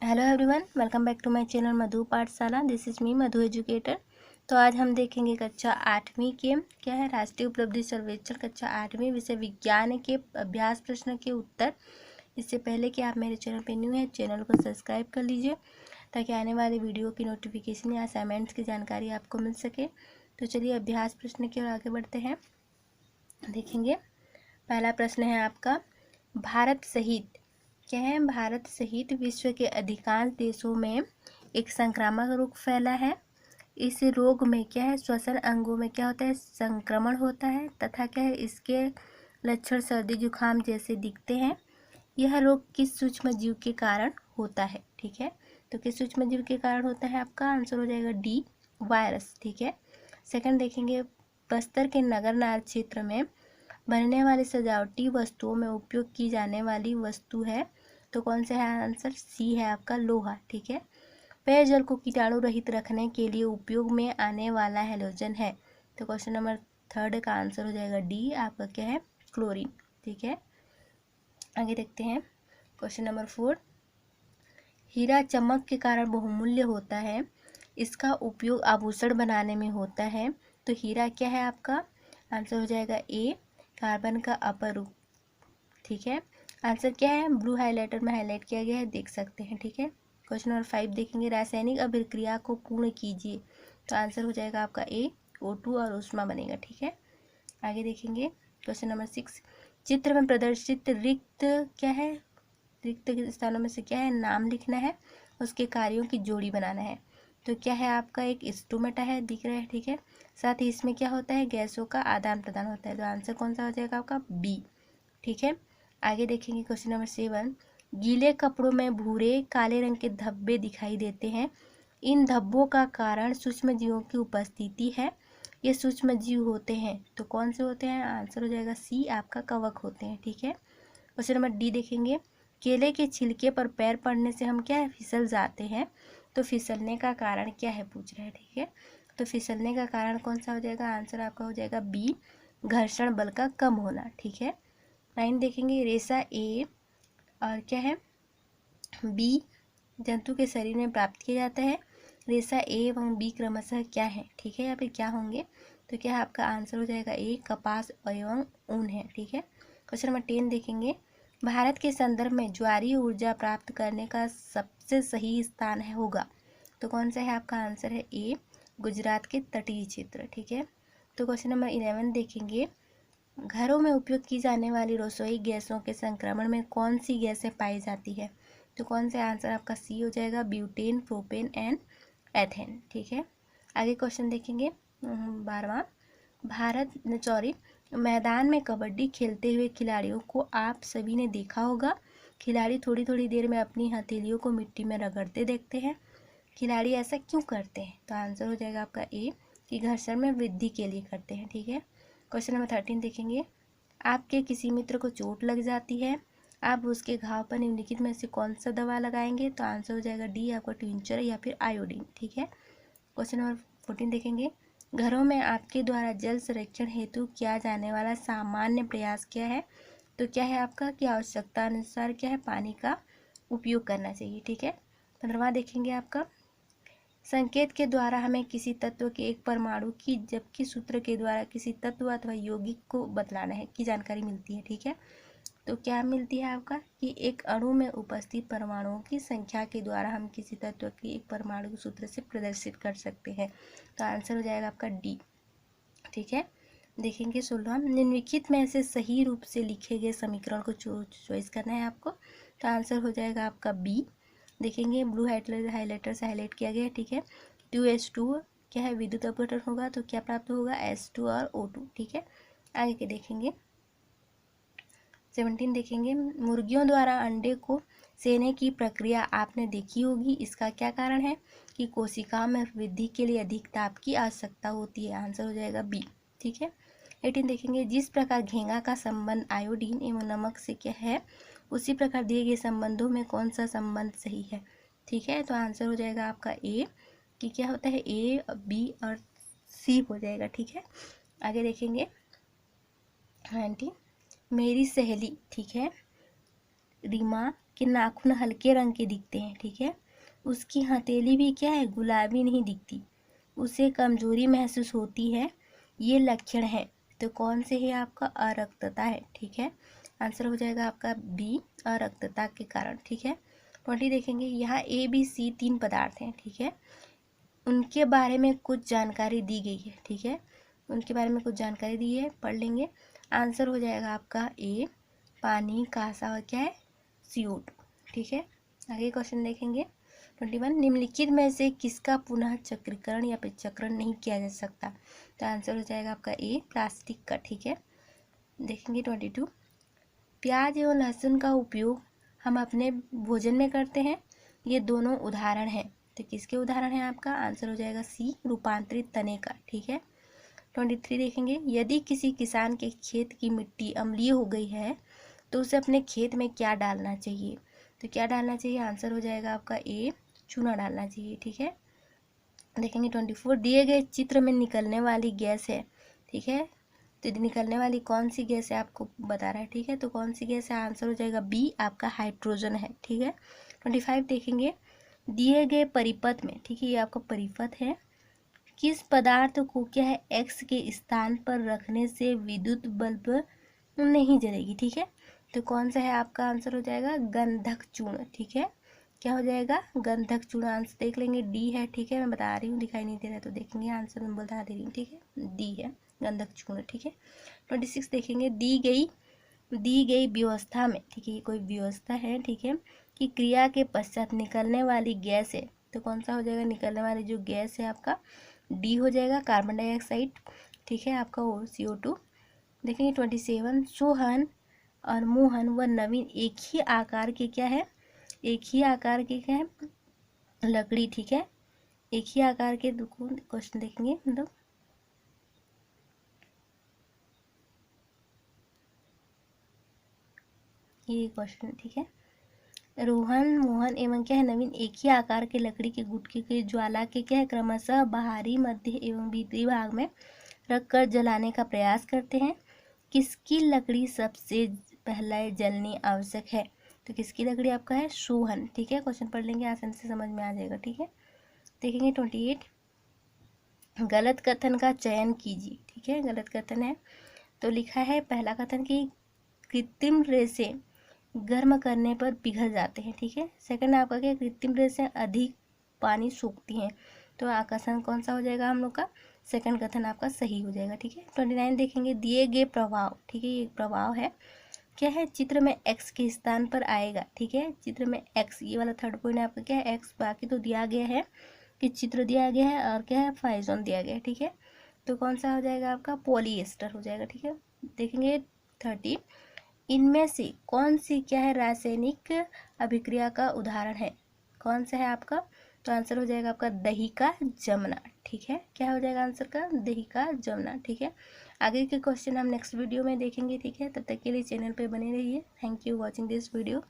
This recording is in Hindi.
Hello everyone, welcome back to my channel Madhu Pathshala. This is me Madhu educator. तो आज हम देखेंगे कक्षा 8वीं के क्या है राष्ट्रीय उपलब्धि सर्वेक्षण कक्षा 8वीं विषय विज्ञान के अभ्यास प्रश्न के उत्तर। इससे पहले कि आप मेरे चैनल पे न्यू है, चैनल को सब्सक्राइब कर लीजिए ताकि आने वाली वीडियो की नोटिफिकेशन या असाइनमेंट्स की जानकारी आपको मिल सके। तो चलिए अभ्यास प्रश्न की ओर आगे बढ़ते हैं। देखेंगे पहला प्रश्न है आपका, भारत सहित क्या है, भारत सहित विश्व के अधिकांश देशों में एक संक्रामक रोग फैला है। इस रोग में क्या है, श्वसन अंगों में क्या होता है, संक्रमण होता है तथा क्या है, इसके लक्षण सर्दी जुकाम जैसे दिखते हैं। यह रोग किस सूक्ष्म जीव के कारण होता है? ठीक है, तो किस सूक्ष्म जीव के कारण होता है? आपका आंसर हो जाएगा डी, वायरस। ठीक है, सेकंड देखेंगे, बस्तर के नगर नार क्षेत्र में बनने वाली सजावटी वस्तुओं में उपयोग की जाने वाली वस्तु है, तो कौन सा है? आंसर सी है आपका, लोहा। ठीक है, पेयजल को कीटाणु रहित रखने के लिए उपयोग में आने वाला हैलोजन है, तो क्वेश्चन नंबर थर्ड का आंसर हो जाएगा डी, आपका क्या है? क्लोरीन। ठीक है, आगे देखते हैं क्वेश्चन नंबर 4। हीरा चमक के कारण बहुमूल्य होता है, इसका उपयोग आभूषण बनाने में होता है, तो हीरा क्या है आपका? आंसर हो जाएगा ए, कार्बन का अपर रूप। ठीक है, आंसर क्या है? ब्लू हाइलाइटर में हाईलाइट किया गया है, देख सकते हैं। ठीक है, क्वेश्चन नंबर 5 देखेंगे, रासायनिक अभिक्रिया को पूर्ण कीजिए, तो आंसर हो जाएगा आपका ए, O2 और ऊष्मा बनेगा। ठीक है, आगे देखेंगे क्वेश्चन नंबर 6। चित्र में प्रदर्शित रिक्त क्या है, रिक्त स्थानों में से क्या है, नाम लिखना है, उसके कार्यों की जोड़ी बनाना है, तो क्या है आपका? एक स्टोमेटा है, दिख रहा है। ठीक है, साथ ही इसमें क्या होता है, गैसों का आदान प्रदान होता है, तो आंसर कौन सा हो जाएगा आपका? बी। ठीक है, आगे देखेंगे क्वेश्चन नंबर 7। गीले कपड़ों में भूरे काले रंग के धब्बे दिखाई देते हैं, इन धब्बों का कारण सूक्ष्म जीवों की उपस्थिति है। ये सूक्ष्म जीव होते हैं, तो कौन से होते हैं? आंसर हो जाएगा सी, आपका कवक होते हैं। ठीक है, क्वेश्चन नंबर डी देखेंगे, केले के छिलके पर पैर पड़ने से हम क्या है, फिसल जाते हैं, तो फिसलने का कारण क्या है, पूछ रहे हैं। ठीक है, तो फिसलने का कारण कौन सा हो जाएगा? आंसर आपका हो जाएगा बी, घर्षण बल का कम होना। ठीक है, 9 देखेंगे, रेशा ए और क्या है, बी जंतु के शरीर में प्राप्त किया जाता है, रेशा ए एवं बी क्रमशः क्या है? ठीक है, यहाँ पे क्या होंगे, तो क्या है आपका? आंसर हो जाएगा ए, कपास एवं ऊन है। ठीक है, क्वेश्चन नंबर 10 देखेंगे, भारत के संदर्भ में ज्वारीय ऊर्जा प्राप्त करने का सबसे सही स्थान है होगा, तो कौन सा है आपका? आंसर है ए, गुजरात के तटीय क्षेत्र। ठीक है, तो क्वेश्चन नंबर 11 देखेंगे, घरों में उपयोग की जाने वाली रसोई गैसों के संक्रमण में कौन सी गैसें पाई जाती है, तो कौन सा आंसर आपका? सी हो जाएगा, ब्यूटेन, प्रोपेन एंड एथेन। ठीक है, आगे क्वेश्चन देखेंगे 12वां, मैदान में कबड्डी खेलते हुए खिलाड़ियों को आप सभी ने देखा होगा, खिलाड़ी थोड़ी थोड़ी देर में अपनी हथेलियों को मिट्टी में रगड़ते देखते हैं, खिलाड़ी ऐसा क्यों करते हैं? तो आंसर हो जाएगा आपका ए, कि घर्षण में वृद्धि के लिए करते हैं। ठीक है, क्वेश्चन नंबर 13 देखेंगे, आपके किसी मित्र को चोट लग जाती है, आप उसके घाव पर निम्नलिखित में से कौन सा दवा लगाएंगे, तो आंसर हो जाएगा डी, आपका टिंचर या फिर आयोडीन। ठीक है, क्वेश्चन नंबर 14 देखेंगे, घरों में आपके द्वारा जल संरक्षण हेतु किया जाने वाला सामान्य प्रयास क्या है, तो क्या है आपका? कि आवश्यकता अनुसार क्या है, पानी का उपयोग करना चाहिए। ठीक है, 15वां देखेंगे आपका, संकेत के द्वारा हमें किसी तत्व के एक परमाणु की जबकि सूत्र के द्वारा किसी तत्व अथवा यौगिक को बतलाना है की जानकारी मिलती है। ठीक है, तो क्या मिलती है आपका? कि एक अणु में उपस्थित परमाणुओं की संख्या के द्वारा हम किसी तत्व की एक परमाणु सूत्र से प्रदर्शित कर सकते हैं, तो आंसर हो जाएगा आपका डी। ठीक है, देखेंगे 16, निम्नलिखित में से सही रूप से लिखे गए समीकरण को चॉइस करना है आपको, तो आंसर हो जाएगा आपका बी। देखेंगे ब्लू हाइलाइटर से हाईलाइट किया गया है। ठीक है, 2H2 क्या है, विद्युत अपघटन होगा, तो क्या प्राप्त होगा? H2 और O2। ठीक है, आगे के देखेंगे 17 देखेंगे, मुर्गियों द्वारा अंडे को सेने की प्रक्रिया आपने देखी होगी, इसका क्या कारण है? कि कोशिकाओं में वृद्धि के लिए अधिक ताप की आवश्यकता होती है, आंसर हो जाएगा बी। ठीक है, 18 देखेंगे, जिस प्रकार घेंगा का संबंध आयोडीन एवं नमक से क्या है, उसी प्रकार दिए गए संबंधों में कौन सा संबंध सही है? ठीक है, तो आंसर हो जाएगा आपका ए, कि क्या होता है, ए, बी और सी हो जाएगा। ठीक है, आगे देखेंगे 19, मेरी सहेली ठीक है रीमा के नाखून हल्के रंग के दिखते हैं, ठीक है। उसकी हथेली भी क्या है, गुलाबी नहीं दिखती। उसे कमजोरी महसूस होती है, ये लक्षण है। तो कौन से है आपका, अरक्तता है, ठीक है। आंसर हो जाएगा आपका बी, अरक्तता के कारण, ठीक है। 20 देखेंगे, यहाँ ए बी सी 3 पदार्थ हैं, ठीक है। उनके बारे में कुछ जानकारी दी गई है, ठीक है। उनके बारे में कुछ जानकारी दी है, पढ़ लेंगे। आंसर हो जाएगा आपका ए, पानी, कांसा और क्या है, CO2, ठीक है। आगे क्वेश्चन देखेंगे 21, निम्नलिखित में से किसका पुनः चक्रीकरण या फिर चक्रण नहीं किया जा सकता। तो आंसर हो जाएगा आपका ए, प्लास्टिक का, ठीक है। देखेंगे 22, प्याज एवं लहसुन का उपयोग हम अपने भोजन में करते हैं, ये दोनों उदाहरण हैं। तो किसके उदाहरण हैं आपका, आंसर हो जाएगा सी, रूपांतरित तने का, ठीक है। 23 देखेंगे, यदि किसी किसान के खेत की मिट्टी अम्लीय हो गई है तो उसे अपने खेत में क्या डालना चाहिए। तो क्या डालना चाहिए, आंसर हो जाएगा आपका ए, चूना डालना चाहिए, ठीक है। देखेंगे 24, दिए गए चित्र में निकलने वाली गैस है, ठीक है। तो निकलने वाली कौन सी गैस है आपको बता रहा है, ठीक है। तो कौन सी गैस है, आंसर हो जाएगा बी, आपका हाइड्रोजन है, ठीक है। 25 देखेंगे, दिए गए परिपथ में, ठीक है, ये आपका परिपथ है, किस पदार्थ को क्या है एक्स के स्थान पर रखने से विद्युत बल्ब नहीं जलेगी, ठीक है। तो कौन सा है आपका, आंसर हो जाएगा गंधक चूर्ण, ठीक है। क्या हो जाएगा, गंधक चूर्ण। आंसर देख लेंगे डी है, ठीक है। मैं बता रही हूँ, दिखाई नहीं दे रहा तो देखेंगे, आंसर मैं बता दे रही हूँ, ठीक है, डी है, गंधक चूर्ण, ठीक है। 26 देखेंगे, दी गई व्यवस्था में, ठीक है, ये कोई व्यवस्था है, ठीक है, कि क्रिया के पश्चात निकलने वाली गैस है। तो कौन सा हो जाएगा, निकलने वाली जो गैस है आपका डी हो जाएगा, कार्बन डाइऑक्साइड, ठीक है, आपका वो CO2। देखेंगे 27, सोहन और मोहन व नवीन एक ही आकार के क्या है, एक ही आकार के क्या है, लकड़ी, ठीक है, एक ही आकार के। क्वेश्चन देखेंगे, मतलब ये क्वेश्चन, ठीक है। रोहन, मोहन एवं क्या है, नवीन एक ही आकार के लकड़ी के गुटके के ज्वाला के क्या है, क्रमशः बाहरी, मध्य एवं भीतरी भाग में रखकर जलाने का प्रयास करते हैं। किसकी लकड़ी सबसे पहले जलनी आवश्यक है। तो किसकी लकड़ी आपका है, सोहन, ठीक है। क्वेश्चन पढ़ लेंगे, आसानी से समझ में आ जाएगा, ठीक है। देखेंगे 28, गलत कथन का चयन कीजिए, ठीक है। गलत कथन है, तो लिखा है पहला कथन कि कृत्रिम रेशे गर्म करने पर पिघल जाते हैं, ठीक है। सेकंड आपका क्या, कृत्रिम रेशे अधिक पानी सोखती हैं। तो आकर्षण कौन सा हो जाएगा हम लोग का, सेकंड कथन आपका सही हो जाएगा, ठीक है। 29 देखेंगे, दिए गए प्रभाव, ठीक है, ये प्रभाव है, क्या है, चित्र में एक्स के स्थान पर आएगा, ठीक है। चित्र में एक्स, ये वाला थर्ड पॉइंट आपका क्या है, एक्स, बाकी तो दिया गया है कि चित्र दिया गया है और क्या है, फाइजोन दिया गया है, ठीक है। तो कौन सा हो जाएगा आपका, पॉलीएस्टर हो जाएगा, ठीक है। देखेंगे 30, इनमें से कौन सी क्या है, रासायनिक अभिक्रिया का उदाहरण है। कौन सा है आपका, तो आंसर हो जाएगा आपका दही का जमना, ठीक है। क्या हो जाएगा आंसर का, दही का जमना, ठीक है। आगे के क्वेश्चन हम नेक्स्ट वीडियो में देखेंगे, ठीक है। तब तक के लिए चैनल पे बने रहिए। Thank you watching this video.